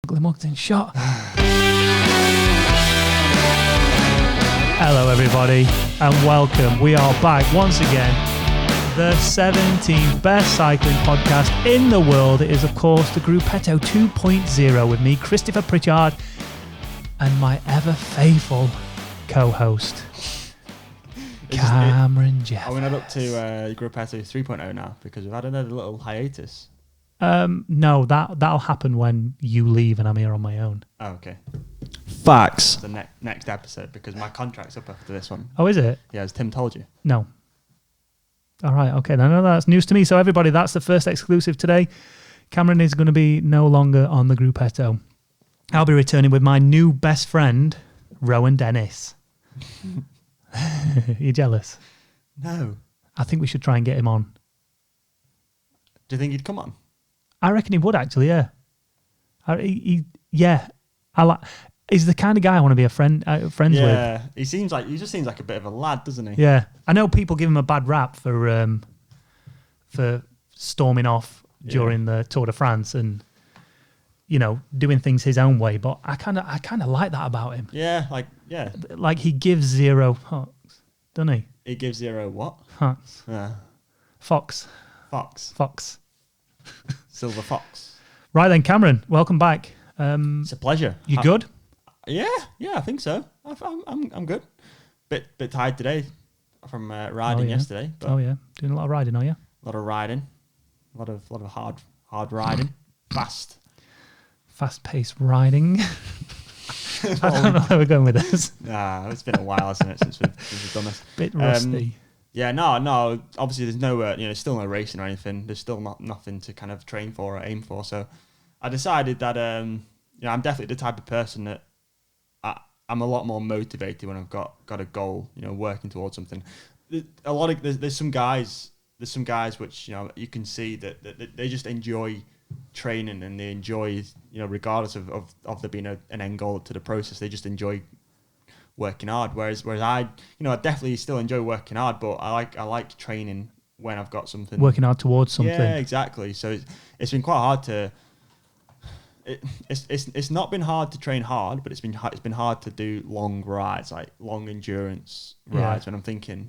Glamorgan shot. Hello, everybody, and welcome. We are back once again. The 17th best cycling podcast in the world. It is, of course, the Gruppetto 2.0 with me, Christopher Pritchard, and my ever faithful co-host, Cameron Jeff. Are we not up to Gruppetto 3.0 now? Because we've had another little hiatus. No, that'll happen when you leave and I'm here on my own. Oh, okay. Facts. The next episode, because my contract's up after this one. Oh, is it? Yeah, as Tim told you. No. All right, okay. No, that's news to me. So everybody, that's the first exclusive today. Cameron is going to be no longer on the Gruppetto. I'll be returning with my new best friend, Rowan Dennis. You jealous? No. I think we should try and get him on. Do you think he'd come on? I reckon he would actually, yeah. He's the kind of guy I want to be friends with. Yeah, he just seems like a bit of a lad, doesn't he? Yeah, I know people give him a bad rap for storming off during the Tour de France and doing things his own way. But I kind of like that about him. Yeah, like he gives zero fucks, doesn't he? He gives zero what? Fucks. Fox. Silver Fox. Right then, Cameron, welcome back. It's a pleasure. You good? Yeah, I think so. I'm good. Bit tired today from riding yesterday. But doing a lot of riding, are you? A lot of riding, a lot of hard riding, fast-paced riding. I don't know where we're going with this. Nah, it's been a while, hasn't it, since we've done this. Bit rusty. Yeah, no. Obviously, there's no, still no racing or anything. There's still nothing to kind of train for or aim for. So, I decided that I'm definitely the type of person that I'm a lot more motivated when I've got a goal. Working towards something. There's some guys which you can see that they just enjoy training and they enjoy regardless of there being an end goal to the process. They just enjoy working hard, whereas I definitely still enjoy working hard, but I like training when I've got something. Working hard towards something. Yeah, exactly. So it's been quite hard to. It's not been hard to train hard, but it's been hard to do long rides, like long endurance rides. When I'm thinking,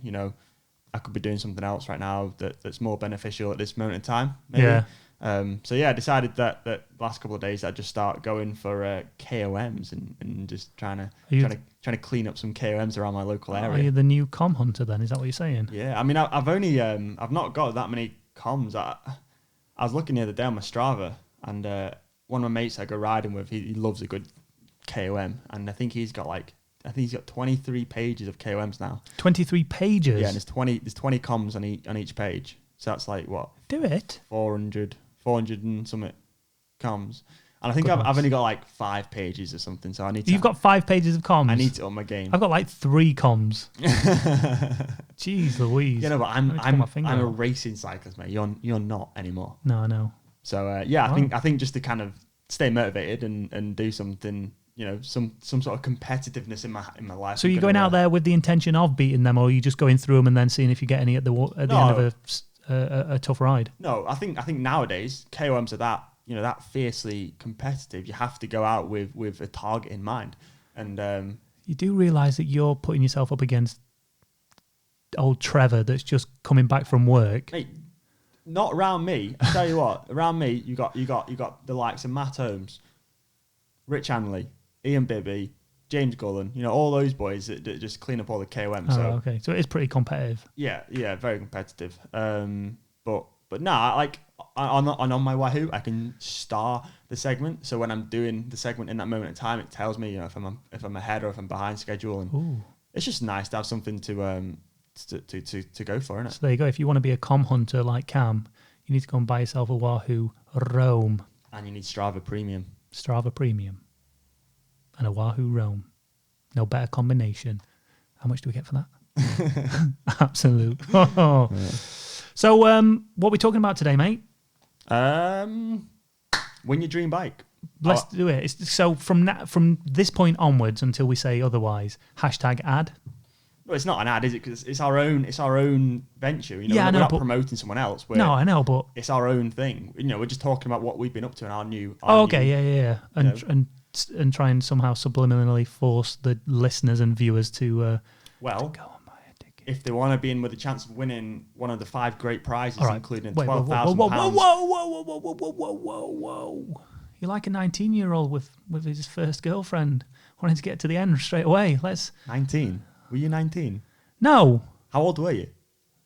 I could be doing something else right now that's more beneficial at this moment in time. Maybe. Yeah. I decided that last couple of days I'd just start going for KOMs and just trying to clean up some KOMs around my local area. Are you the new com hunter then? Is that what you're saying? Yeah, I mean I've not got that many comms. I was looking the other day on my Strava, and one of my mates I go riding with, he loves a good KOM, and I think he's got 23 pages of KOMs now. 23 pages? Yeah, and there's 20 comms on each page. So that's like what? Do it. 400 and something comms. And I think I've only got like 5 pages or something, so I need to... You've got 5 pages of comms? I need to up my game. I've got like 3 comms. Jeez Louise. But I'm a racing cyclist, mate. You're not anymore. No, I know. So I think just to kind of stay motivated and do something, some sort of competitiveness in my life. So you're going out there with the intention of beating them, or are you just going through them and then seeing if you get any at the end of a tough ride? No, I think nowadays KOMs are that fiercely competitive. You have to go out with a target in mind, and you do realise that you're putting yourself up against old Trevor that's just coming back from work. Mate, not around me. I tell you what, around me you got the likes of Matt Holmes, Rich Hanley, Ian Bibby, James Gullen, all those boys that just clean up all the KOMs. Oh, okay. So it is pretty competitive. Yeah, very competitive. But nah, like on my Wahoo, I can star the segment. So when I'm doing the segment in that moment in time, it tells me if I'm ahead or if I'm behind schedule, and it's just nice to have something to go for, isn't it? So there you go. If you want to be a com hunter like Cam, you need to go and buy yourself a Wahoo Roam. And you need Strava Premium. And a Wahoo Roam. No better combination. How much do we get for that? Absolute. Yeah. So what are we talking about today, mate? Win your dream bike. Let's do it. So from this point onwards until we say otherwise, #ad. Well, it's not an ad, is it? Because it's our own venture. You know, we're not promoting someone else. No, I know, but it's our own thing. You know, we're just talking about what we've been up to in our new. Yeah. And try and somehow subliminally force the listeners and viewers to go and buy a ticket. If they want to be in with a chance of winning one of the 5 great prizes, including £12,000. Whoa. You're like a 19-year-old with his first girlfriend wanting to get to the end straight away. 19? Were you 19? No. How old were you?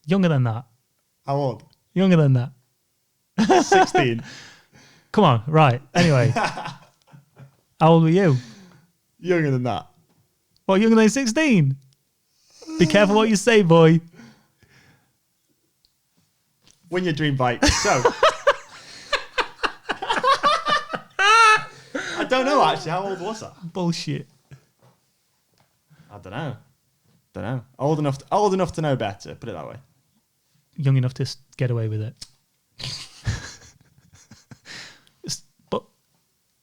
Younger than that. How old? Younger than that. 16. Come on, right. Anyway. How old were you? Younger than that. What, younger than 16? Be careful what you say, boy. Win your dream bike. So... I don't know, actually. How old was I? Bullshit. I don't know. Old enough to know better, put it that way. Young enough to get away with it. But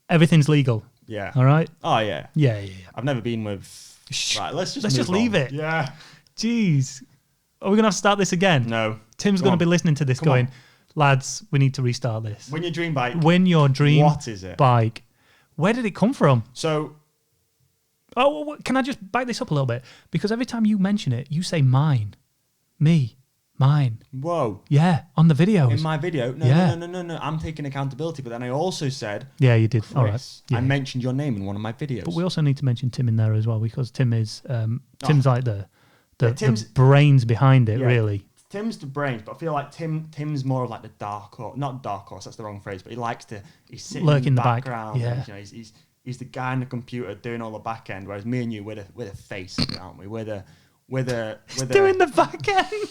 everything's legal. Yeah. All right? Oh, yeah. Yeah. I've never been with... Right, let's just leave it. Yeah. Jeez. Are we going to have to start this again? No. Tim's going to be listening to this going, lads, we need to restart this. Win your dream bike. Win your dream What is it? bike. Where did it come from? So... Oh, well, can I just back this up a little bit? Because every time you mention it, you say mine. Me. Mine. Whoa. Yeah, on the videos. In my video? No. I'm taking accountability. But then I also said... Yeah, you did. Chris, all right. Yeah. I mentioned your name in one of my videos. But we also need to mention Tim in there as well, because Tim is... Tim's like the brains behind it, really. Tim's the brains, but I feel like Tim's more of like the dark horse. Not dark horse, that's the wrong phrase, but he's sitting in the background. Yeah. You know, he's the guy in the computer doing all the back end, whereas me and you, we're the face, aren't we? We're the doing the back end.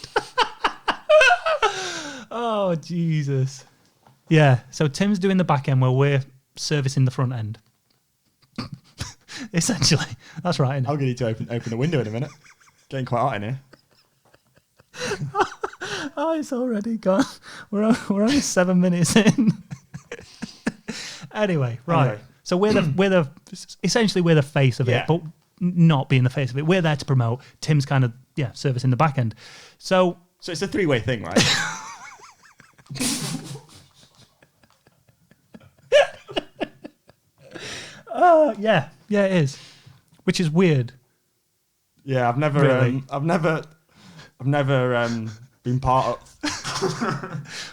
Oh, Jesus. Yeah, so Tim's doing the back end where we're servicing the front end. Essentially. That's right, isn't it? I'm going to need to open the window in a minute. Getting quite hot in here. Oh, it's already gone. We're only 7 minutes in. Anyway, right. So we're essentially the face of it, but not being the face of it. We're there to promote. Tim's kind of servicing the back end. So it's a 3-way thing, right? Yeah, it is. Which is weird. Yeah, I've never been part of.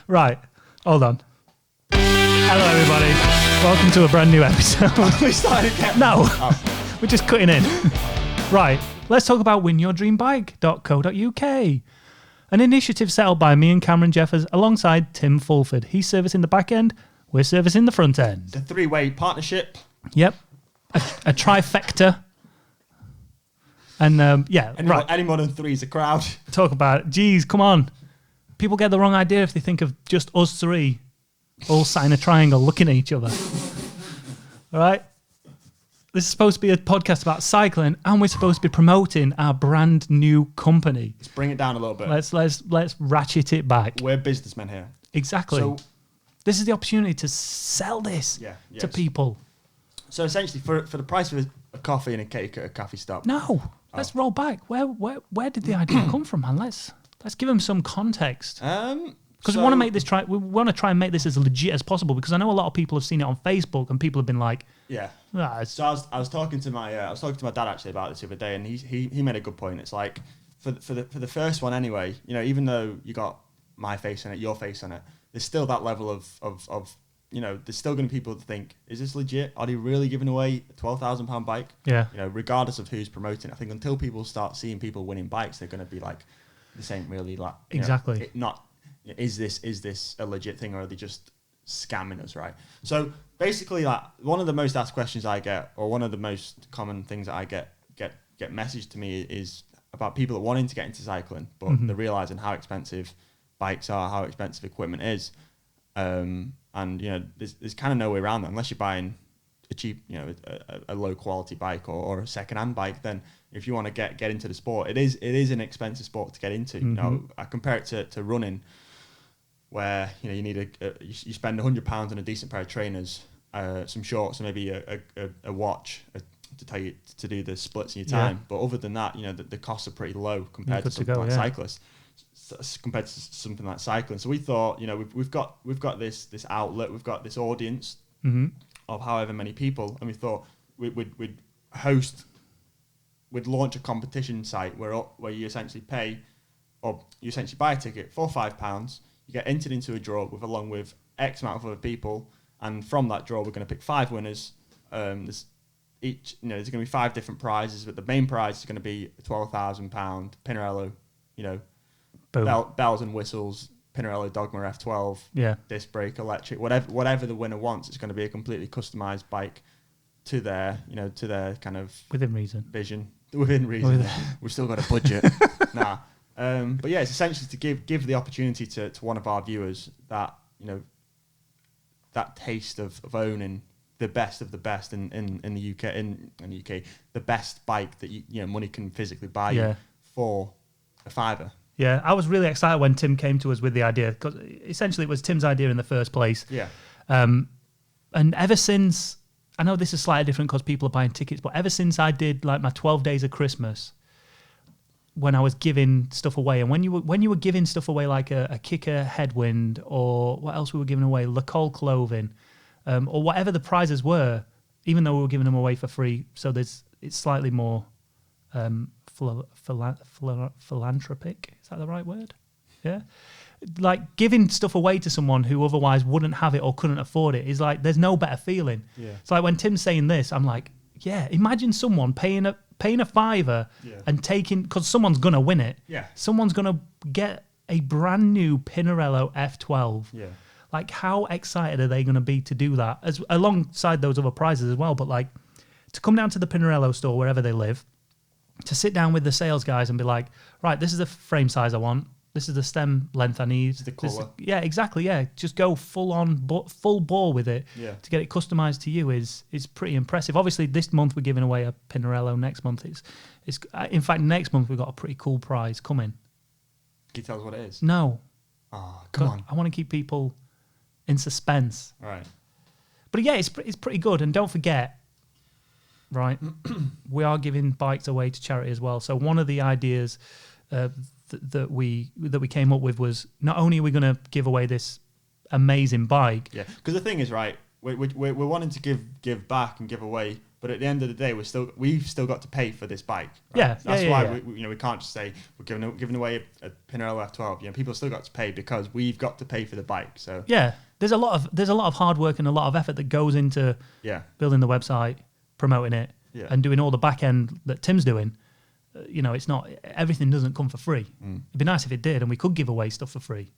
Right, hold on. Hello, everybody. Welcome to a brand new episode. We started again. No, we're just cutting in. Right, let's talk about winyourdreambike.co.uk. An initiative set up by me and Cameron Jeffers alongside Tim Fulford. He's servicing the back end, we're servicing the front end. The 3-way partnership. Yep, a trifecta. And any more than 3 is a crowd. Talk about it. Jeez, come on. People get the wrong idea if they think of just us 3 all sat in a triangle looking at each other. All right? This is supposed to be a podcast about cycling, and we're supposed to be promoting our brand new company. Let's bring it down a little bit. Let's ratchet it back. We're businessmen here. Exactly. So, this is the opportunity to sell this to people. So essentially, for the price of a coffee and a cake at a coffee stop. No, let's roll back. Where did the idea come from, man? Let's give them some context. Because we want to make this we want to try and make this as legit as possible. Because I know a lot of people have seen it on Facebook, and people have been like, So I was talking to my dad actually about this the other day, and he made a good point. It's like for the first one anyway. You know, even though you got my face on it, your face on it, there's still that level of you know, there's still going to be people that think, is this legit? Are they really giving away a £12,000 bike? Yeah. You know, regardless of who's promoting it. I think until people start seeing people winning bikes, they're going to be like, this ain't really like... Exactly. Is this a legit thing, or are they just scamming us, right? So basically, like, one of the most asked questions I get, or one of the most common things that I get messaged to me is about people that wanting to get into cycling, but they're realising how expensive bikes are, how expensive equipment is. And you know, there's kind of no way around that unless you're buying a cheap, you know, a low quality bike or a second hand bike. Then if you want to get into the sport, it is an expensive sport to get into. You know, I compare it to running, where you know you need you spend £100 on a decent pair of trainers, some shorts, and maybe a watch, a to tell you to do the splits in your time. But other than that, the costs are pretty low compared to something like cyclists, compared to something like cycling. So we thought, we've got this outlet, we've got this audience of however many people, and we thought we'd launch a competition site where you essentially pay, or you essentially buy a ticket for £5. You get entered into a draw along with X amount of other people, and from that draw, we're going to pick 5 winners. There's going to be 5 different prizes, but the main prize is going to be a £12,000 Pinarello, bells and whistles, Pinarello Dogma F12, disc brake, electric, whatever the winner wants. It's going to be a completely customized bike to their kind of within reason vision. Within reason, we've still got a budget. But yeah, it's essentially to give the opportunity to one of our viewers that that taste of owning the best of the best in the UK, in the UK, the best bike that money can physically buy you for a £5. Yeah, I was really excited when Tim came to us with the idea, because essentially it was Tim's idea in the first place. Yeah. And ever since, I know this is slightly different because people are buying tickets, but ever since I did like my 12 days of Christmas, when I was giving stuff away, and when you were giving stuff away like a kicker headwind, or what else we were giving away, Lacole clothing, or whatever the prizes were, even though we were giving them away for free, so it's slightly more philanthropic. Is that the right word? Yeah. Like giving stuff away to someone who otherwise wouldn't have it or couldn't afford it is like, there's no better feeling. Yeah. It's like when Tim's saying this, I'm like, yeah, imagine someone paying a £5 and taking, because someone's going to win it. Yeah. Someone's going to get a brand new Pinarello F12. Yeah. Like, how excited are they going to be to do that, as alongside those other prizes as well? But like, to come down to the Pinarello store, wherever they live, to sit down with the sales guys and be like, right, this is the frame size I want. This is the stem length I need. The colour. Yeah, exactly. Yeah, just go full bore with it to get it customized to you is pretty impressive. Obviously, this month we're giving away a Pinarello. Next month it's in fact next month we've got a pretty cool prize coming. Can you tell us what it is? No. Oh, come on. I want to keep people in suspense. All right. But yeah, it's pretty good. And don't forget, right, we are giving bikes away to charity as well. So one of the ideas that we came up with was, not only are we going to give away this amazing bike. Yeah, because the thing is, right, we're wanting to give back and give away, but at the end of the day, we've still got to pay for this bike. Right? Yeah, that's why we can't just say we're giving away a Pinarello F12. People still got to pay because we've got to pay for the bike. So yeah, there's a lot of hard work and a lot of effort that goes into building the website, promoting it, and doing all the back end that Tim's doing. It's not, everything doesn't come for free. It'd be nice if it did, and we could give away stuff for free.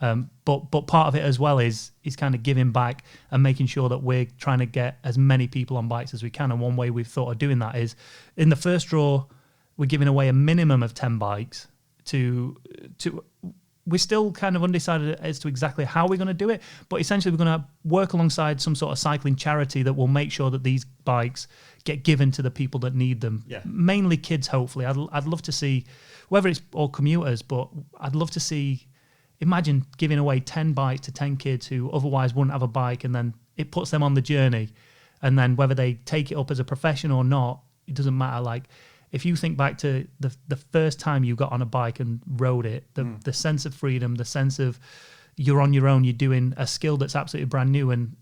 But part of it as well is kind of giving back and making sure that we're trying to get as many people on bikes as we can. And one way we've thought of doing that is, in the first draw, we're giving away a minimum of 10 bikes to we're still kind of undecided as to exactly how we're going to do it, but essentially we're going to work alongside some sort of cycling charity that will make sure that these bikes get given to the people that need them. Yeah. Mainly kids, hopefully. I'd love to see, whether it's all commuters, but I'd love to see, imagine giving away 10 bikes to 10 kids who otherwise wouldn't have a bike, and then it puts them on the journey. And then whether they take it up as a profession or not, it doesn't matter. Like, if you think back to the first time you got on a bike and rode it, the sense of freedom, the sense of you're on your own, you're doing a skill that's absolutely brand new, and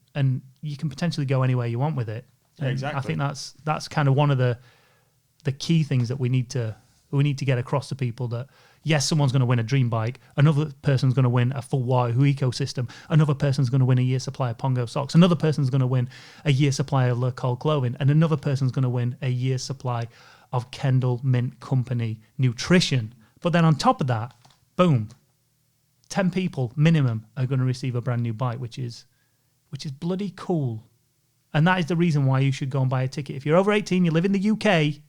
you can potentially go anywhere you want with it. Yeah, exactly. I think that's kind of one of the key things that we need to get across to people, that yes, someone's going to win a dream bike, another person's going to win a full Wahoo ecosystem, another person's going to win a year's supply of Pongo socks, another person's going to win a year's supply of Lacole clothing, and another person's going to win a year's supply of Kendall Mint Company nutrition. But then on top of that, boom, 10 people minimum are going to receive a brand new bike, which is bloody cool. And that is the reason why you should go and buy a ticket. If you're over 18, you live in the UK,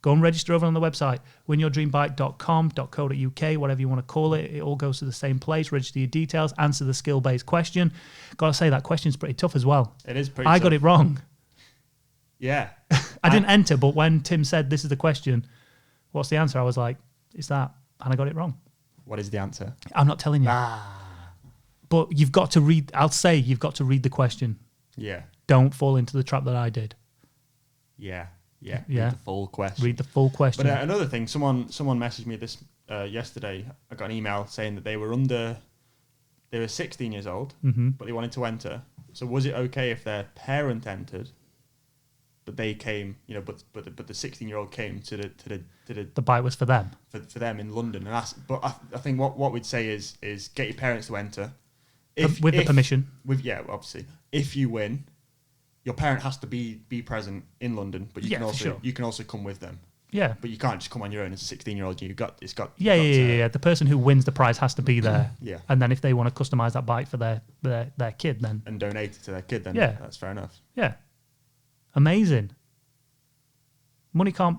go and register over on the website, winyourdreambike.com.co.uk, whatever you want to call it. It all goes to the same place. Register your details, answer the skill-based question. Got to say, that question's pretty tough as well. It is pretty tough. I got it wrong. Yeah. I didn't enter, but when Tim said, this is the question, what's the answer? I was like, it's that. And I got it wrong. What is the answer? I'm not telling you. But you've got to read, I'll say you've got to read the question. Yeah. Don't fall into the trap that I did. Yeah. Yeah. Read the full question. Read the full question. But another thing, someone messaged me this yesterday. I got an email saying that they were 16 years old, but they wanted to enter. So was it okay if their parent entered, but they came, but the 16-year-old came to the bike was for them. For them in London, and but I think what we'd say is get your parents to enter, With the permission. Obviously, if you win, your parent has to be present in London, but you can also come with them. Yeah, but you can't just come on your own as a 16-year-old. The person who wins the prize has to be there. Yeah, and then if they want to customize that bike for their kid, then and donate it to their kid, then that's fair enough. Yeah, amazing. Money can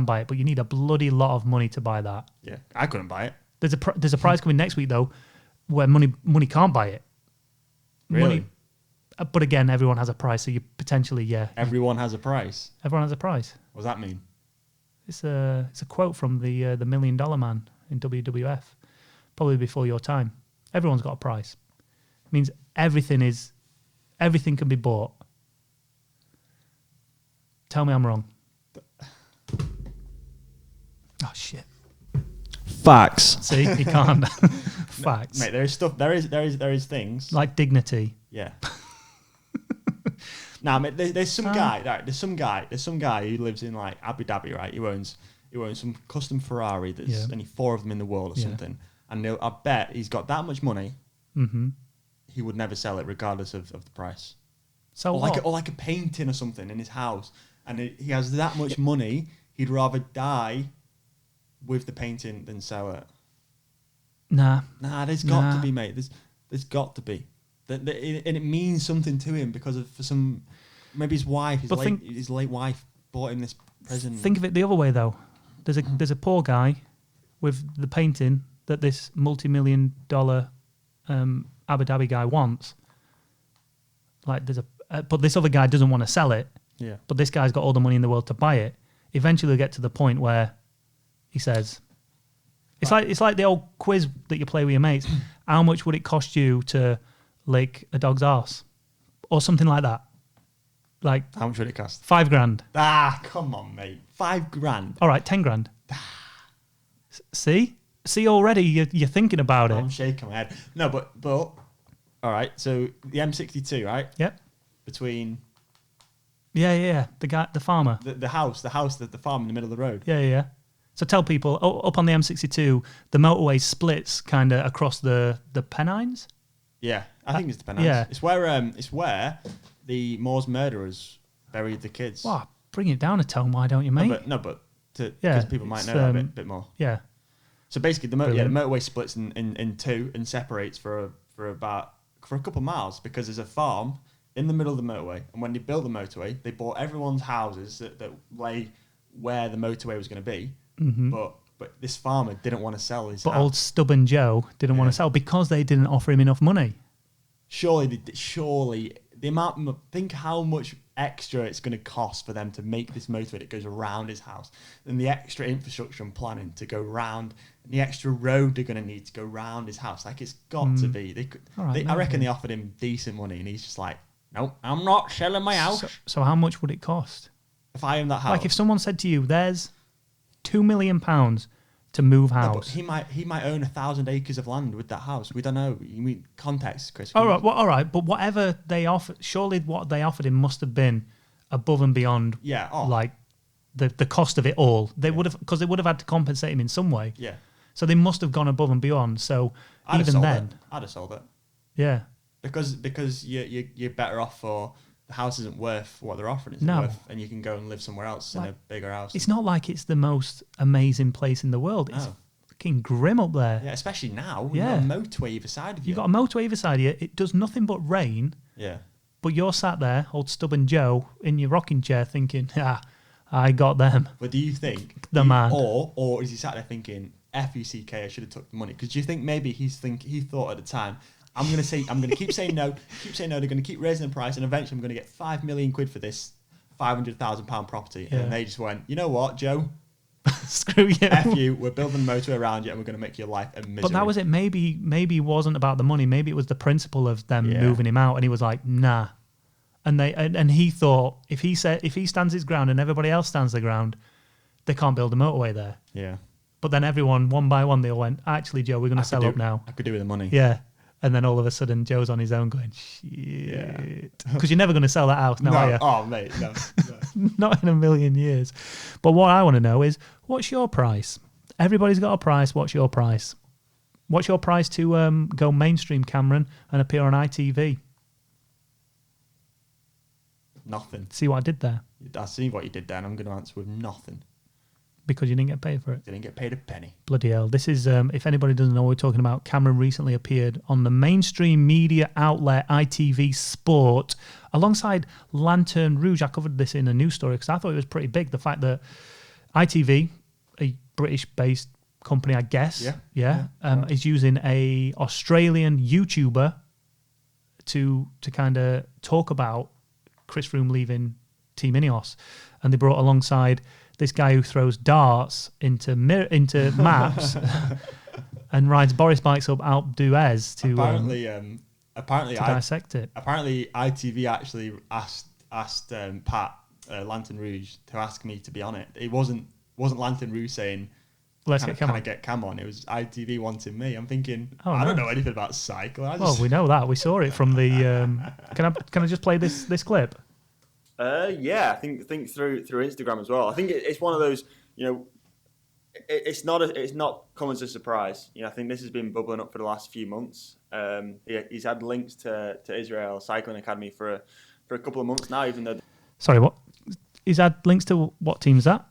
buy it, but you need a bloody lot of money to buy that. Yeah, I couldn't buy it. There's a prize coming next week though, where money can't buy it. Really? But again, everyone has a price, so you potentially Everyone has a price. Everyone has a price. What does that mean? It's a quote from the $1 Million Man in WWF, probably before your time. Everyone's got a price. It means everything can be bought. Tell me I'm wrong. Oh shit. Facts. See, you can't. Facts. Mate, there is stuff. There is things like dignity. Yeah. Now, mate, there's some guy. Right, there's some guy who lives in like Abu Dhabi. Right, he owns some custom Ferrari. There's only 4 of them in the world or something. And I bet he's got that much money. Mm-hmm. He would never sell it, regardless of the price. So or like a painting or something in his house, and he has that much money. He'd rather die with the painting than sell it. Nah. There's got to be, mate. There's got to be. And it means something to him because for some, maybe his wife, his late wife bought him this present. Think of it the other way though. There's a poor guy with the painting that this multi-million-dollar Abu Dhabi guy wants. Like but this other guy doesn't want to sell it. Yeah. But this guy's got all the money in the world to buy it. Eventually, he'll get to the point where he says, "It's like the old quiz that you play with your mates. How much would it cost you to lick a dog's arse, or something like that? Like how much would it cost? $5,000. Come on, mate. $5,000. All right, $10,000. See already you're thinking about it. I'm shaking my head. No, but all right. So the M62, right? Yep. Between. Yeah. The farmer. The house, the farm in the middle of the road. Yeah. So tell people, up on the M62, the motorway splits kind of across the Pennines. Yeah, I think it's the Pennines. Yeah. It's where the Moors murderers buried the kids. Wow, bring it down a tone, why don't you, mate? Because people might know that a bit more. Yeah. So basically, the motorway splits in two and separates for a couple of miles because there's a farm in the middle of the motorway, and when they built the motorway, they bought everyone's houses that lay where the motorway was going to be. Mm-hmm. But this farmer didn't want to sell his house. Old stubborn Joe didn't want to sell because they didn't offer him enough money. Surely the amount. Think how much extra it's going to cost for them to make this motorway that goes around his house, and the extra infrastructure and planning to go round, and the extra road they're going to need to go round his house. Like it's got to be. I reckon they offered him decent money, and he's just like, "No, I'm not selling my house." So how much would it cost if I own that house? Like if someone said to you, "There's £2 million to move house." No, but he might own 1,000 acres of land with that house. We don't know. You mean context, Chris? All right. But whatever they offered, surely what they offered him must have been above and beyond. Yeah. Like the cost of it all. They would have, because they would have had to compensate him in some way. Yeah. So they must have gone above and beyond. So I'd have sold it. Yeah. Because you're better off for. The house isn't worth what they're offering. It's worth, and you can go and live somewhere else in a bigger house. It's not like it's the most amazing place in the world. It's fucking grim up there. Yeah, especially now. Yeah. You've got a motorway either side of you. You've got a motorway either side of you. It does nothing but rain. Yeah. But you're sat there, old stubborn Joe, in your rocking chair thinking, I got them. But do you think... man. Or is he sat there thinking, F-U-C-K, I should have took the money? Because do you think maybe he thought at the time... I'm going to keep saying no. They're going to keep raising the price, and eventually I'm going to get 5 million quid for this £500,000 property. Yeah. And they just went, you know what, Joe? Screw you. F you. We're building a motorway around you, and we're going to make your life a misery. But that was it. Maybe it wasn't about the money. Maybe it was the principle of them moving him out, and he was like, nah, and he thought if he stands his ground and everybody else stands their ground, they can't build a motorway there. Yeah. But then everyone, one by one, they all went, actually, Joe, we're going to sell up now. I could do with the money. Yeah. And then all of a sudden, Joe's on his own going, shit. Because you're never going to sell that house now, are you? Oh, mate, no. Not in a million years. But what I want to know is, what's your price? Everybody's got a price. What's your price? What's your price to go mainstream, Cameron, and appear on ITV? Nothing. See what I did there? I see what you did there, and I'm going to answer with nothing. Because you didn't get paid for it? Didn't get paid a penny. Bloody hell. This is, if anybody doesn't know what we're talking about, Cameron recently appeared on the mainstream media outlet ITV Sport alongside Lantern Rouge. I covered this in a news story because I thought it was pretty big. The fact that ITV, a British-based company, I guess, is using a Australian YouTuber to kind of talk about Chris Froome leaving Team Ineos. And they brought alongside this guy who throws darts into maps and rides Boris bikes up Alpe d'Huez to dissect it. Apparently, ITV actually asked Pat Lantern Rouge to ask me to be on it. It wasn't Lantern Rouge saying, "Let's get Cam on." Get Cam on. It was ITV wanting me. I'm thinking, I don't know anything about cycling. Well, we know that. We saw it from the. Can I just play this clip? Yeah, I think through Instagram as well. I think it's one of those, it's not come as a surprise. I think this has been bubbling up for the last few months. He's had links to Israel Cycling Academy for a couple of months now, even though. Sorry, what? He's had links to what team is that?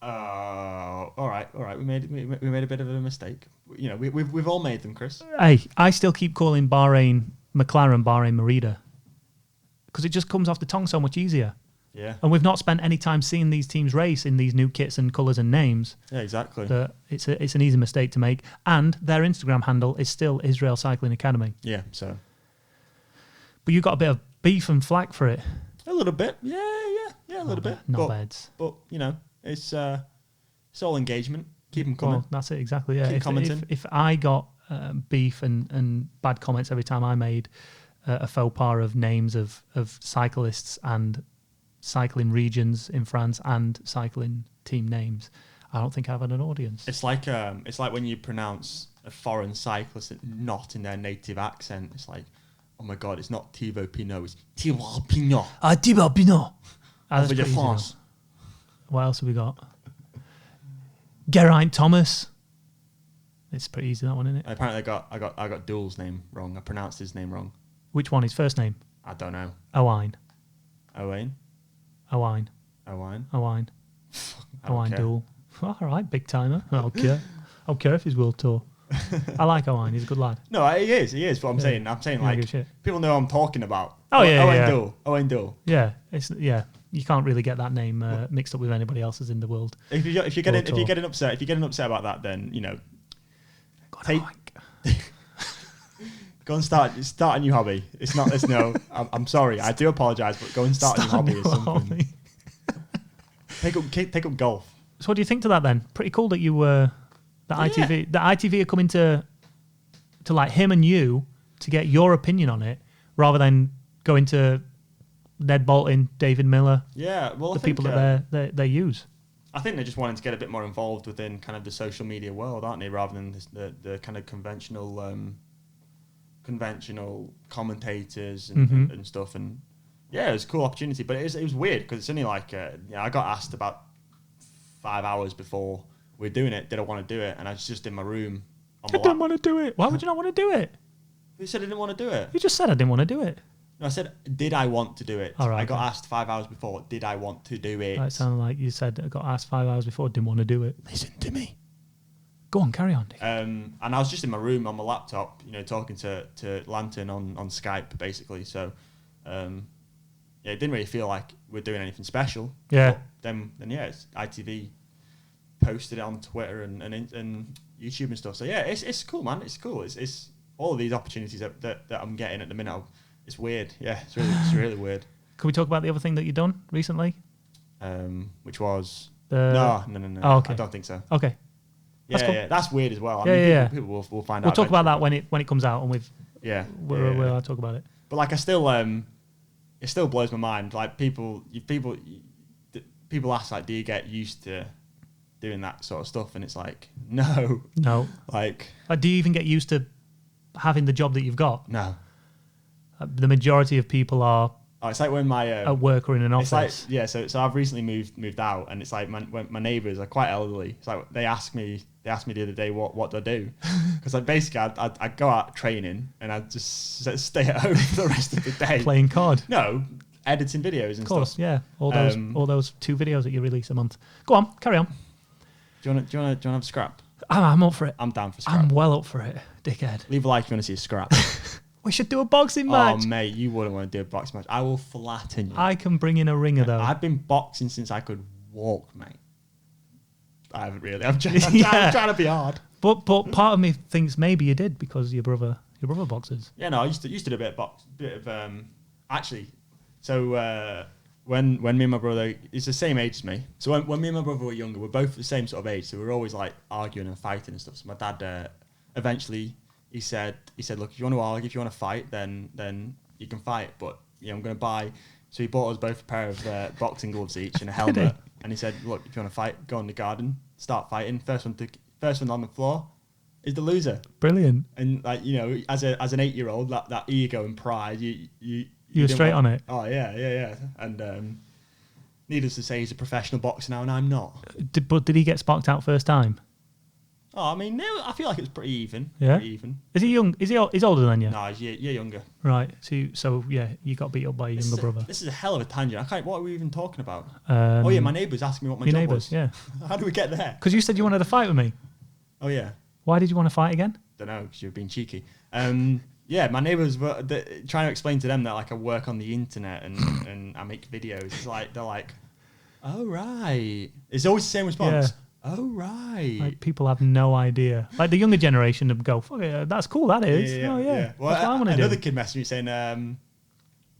All right. We made a bit of a mistake. We've all made them, Chris. Hey, I still keep calling McLaren Merida. Because it just comes off the tongue so much easier. Yeah. And we've not spent any time seeing these teams race in these new kits and colours and names. Yeah, exactly. That it's an easy mistake to make. And their Instagram handle is still Israel Cycling Academy. Yeah, so. But you got a bit of beef and flack for it. A little bit. Yeah, a little bit. Not beds. But, it's all engagement. Keep them coming. Well, that's it, exactly. Yeah. Keep commenting. If I got beef and bad comments every time I made a faux pas of names of cyclists and cycling regions in France and cycling team names, I don't think I've had an audience. It's like when you pronounce a foreign cyclist not in their native accent. It's like, oh my god, it's not Thibaut Pinot, it's Thibaut Pinot. Thibaut Pinot. Over de France. What else have we got? Geraint Thomas. It's pretty easy, that one, isn't it? Apparently, I got Duel's name wrong. I pronounced his name wrong. Which one? His first name? I don't know. Owain. Owain? Owain. Owain? Owain. Owain Duel. All right, big timer. I don't care if he's world tour. I like Owain. He's a good lad. No, he is. But I'm saying like people know what I'm talking about. Oh yeah, Owain yeah. Duel. Owain Duel. Yeah, you can't really get that name mixed up with anybody else's in the world. If you're getting upset about that, then go and start a new hobby. I'm sorry. I do apologise, but go and start a new hobby or something. Take up golf. So what do you think to that then? Pretty cool that you ITV are coming to like him and you to get your opinion on it rather than going to Ned Bolton, David Miller. Yeah, well, the people that they use. I think they're just wanting to get a bit more involved within kind of the social media world, aren't they? Rather than the kind of conventional commentators and stuff. And yeah, it was a cool opportunity, but it was weird because it's only like I got asked about 5 hours before we're doing it. Did I want to do it? And I was just in my room. I didn't want to do it. Why would you not want to do it? Who said I didn't want to do it? You just said I didn't want to do it. No, I said, did I want to do it? All right, I got asked 5 hours before, did I want to do it? It sounded like you said I got asked 5 hours before, didn't want to do it. Listen to me. Go on, carry on. And I was just in my room on my laptop, talking to Lantern on Skype, basically. So, it didn't really feel like we're doing anything special. Yeah. But then it's ITV posted it on Twitter and YouTube and stuff. So yeah, it's cool, man. It's cool. It's all of these opportunities that I'm getting at the minute. It's weird. Yeah, it's really weird. Can we talk about the other thing that you've done recently? Which was no. Oh, okay. I don't think so. Okay. Yeah, that's weird as well. People will find out. We'll talk about that when it comes out, and we'll I'll talk about it. But like, I still it still blows my mind. Like people ask, like, do you get used to doing that sort of stuff? And it's like, no. Like, do you even get used to having the job that you've got? No. The majority of people are. Oh, it's like when my at work or in an office. It's like, yeah. So I've recently moved out, and it's like when my neighbours are quite elderly. It's like they asked me the other day what do I do, because like basically I'd go out training and I'd just stay at home for the rest of the day playing COD. No, editing videos and of course, stuff. Yeah, all those 2 videos that you release a month. Go on, carry on. Do you want to have a scrap? I'm up for it. I'm down for scrap. I'm well up for it, dickhead. Leave a like if you want to see a scrap. We should do a boxing match. Oh, mate, you wouldn't want to do a boxing match. I will flatten you. I can bring in a ringer, though. I've been boxing since I could walk, mate. I haven't really. I'm trying to be hard. But part of me thinks maybe you did because your brother boxes. Yeah, no, I used to do a bit of actually. So when me and my brother, he's the same age as me. So when me and my brother were younger, we're both the same sort of age. So we were always like arguing and fighting and stuff. So my dad eventually. He said, look, if you want to argue, if you want to fight, then you can fight. But I'm going to buy. So he bought us both a pair of boxing gloves each and a helmet. And he said, look, if you want to fight, go in the garden, start fighting. First one on the floor is the loser. Brilliant. And like as an 8-year-old, that ego and pride, you were straight on it. Oh yeah. And needless to say, he's a professional boxer now, and I'm not. But did he get sparked out first time? Oh, I mean, I feel like it was pretty even. Yeah. Pretty even. Is he young? He's older than you? No, he's year younger. Right. So yeah, you got beat up by your younger brother. This is a hell of a tangent. What are we even talking about? Oh yeah, my neighbours asking me what my job was. Yeah. How do we get there? Because you said you wanted to fight with me. Oh yeah. Why did you want to fight again? Don't know, because you were being cheeky. Yeah, my neighbours were trying to explain to them that like I work on the internet and I make videos. It's like they're like, oh right. It's always the same response. Yeah. Oh right. Like people have no idea. Like the younger generation would go, "Fuck it, that's cool. That is." Yeah. Well, that's what I want to do. Another kid messaged me saying,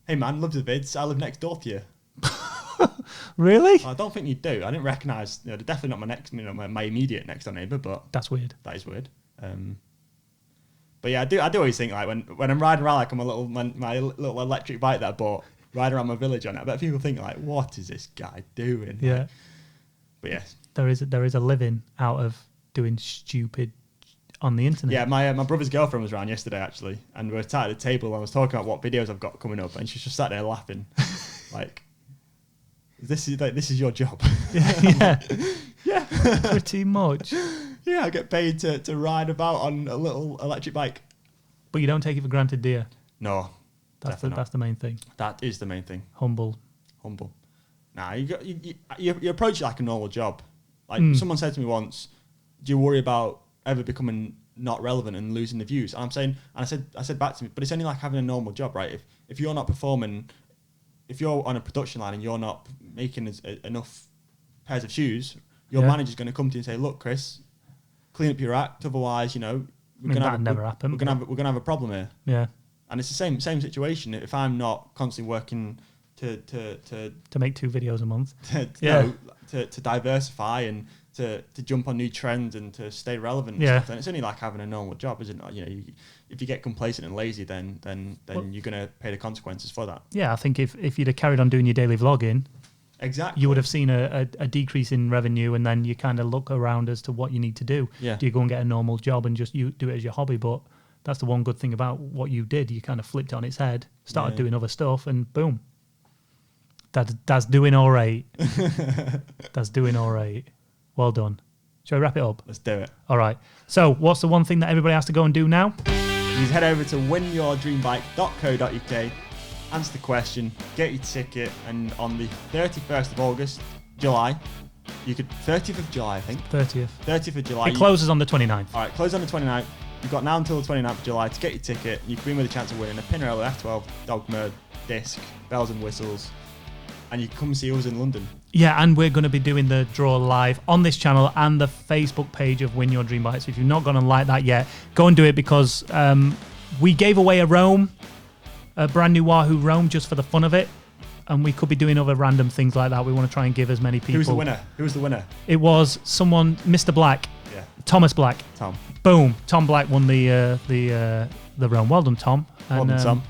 "Hey man, love the vids. I live next door to you." Really? I don't think you do. I didn't recognise. They're definitely not my next, my immediate next door neighbour. But that's weird. That is weird. But yeah, I do always think like when I'm riding around like on my little electric bike that I bought, riding around my village on it. I bet people think like, "What is this guy doing?" Yeah. Like, but yes. There is a living out of doing stupid on the internet. Yeah, my brother's girlfriend was around yesterday actually, and we were sat at the table and I was talking about what videos I've got coming up, and she's just sat there laughing, like, this is your job. Yeah, yeah, pretty much. Yeah, I get paid to ride about on a little electric bike. But you don't take it for granted, do you? No, that's the main thing. That is the main thing. Humble. Nah, you approach it like a normal job. Like someone said to me once, "Do you worry about ever becoming not relevant and losing the views?" And I said back to me, but it's only like having a normal job, right? If you're not performing, if you're on a production line and you're not making enough pairs of shoes, your manager's going to come to you and say, "Look, Chris, clean up your act. Otherwise, we're gonna have a problem here." Yeah. And it's the same situation. If I'm not constantly working to make 2 videos a month, to diversify and to jump on new trends and to stay relevant and stuff, then it's only like having a normal job, isn't it? If you get complacent and lazy, then you're going to pay the consequences for that. Yeah, I think if you'd have carried on doing your daily vlogging, exactly, you would have seen a decrease in revenue, and then you kind of look around as to what you need to do. Yeah. Do you go and get a normal job and just you do it as your hobby? But that's the one good thing about what you did. You kind of flipped it on its head, started doing other stuff, and boom. That's doing all right. That's doing all right. Well done. Shall we wrap it up? Let's do it. All right. So what's the one thing that everybody has to go and do now? You head over to winyourdreambike.co.uk, answer the question, get your ticket, and on the 31st of July, you could... 30th of July, I think. 30th of July. It closes on the 29th. All right, close on the 29th. You've got now until the 29th of July to get your ticket. You can win with a chance of winning a Pinarello F12 dog mode disc, bells and whistles, and you can come see us in London. Yeah, and we're going to be doing the draw live on this channel and the Facebook page of Win Your Dream Bike. So if you've not gone and like that yet, go and do it, because we gave away a Roam, a brand new Wahoo Roam, just for the fun of it. And we could be doing other random things like that. We want to try and give as many people. Who was the winner? It was someone, Mr. Black. Yeah. Thomas Black. Tom. Boom. Tom Black won the Roam. Well done, Tom. Well done, Tom.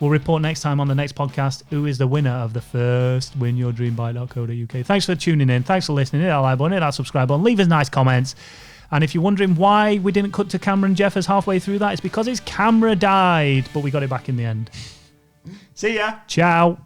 We'll report next time on the next podcast who is the winner of the first winyourdreambike.co.uk. Thanks for tuning in. Thanks for listening. Hit that like button, hit that subscribe button, leave us nice comments. And if you're wondering why we didn't cut to Cameron Jeffers halfway through that, it's because his camera died, but we got it back in the end. See ya. Ciao.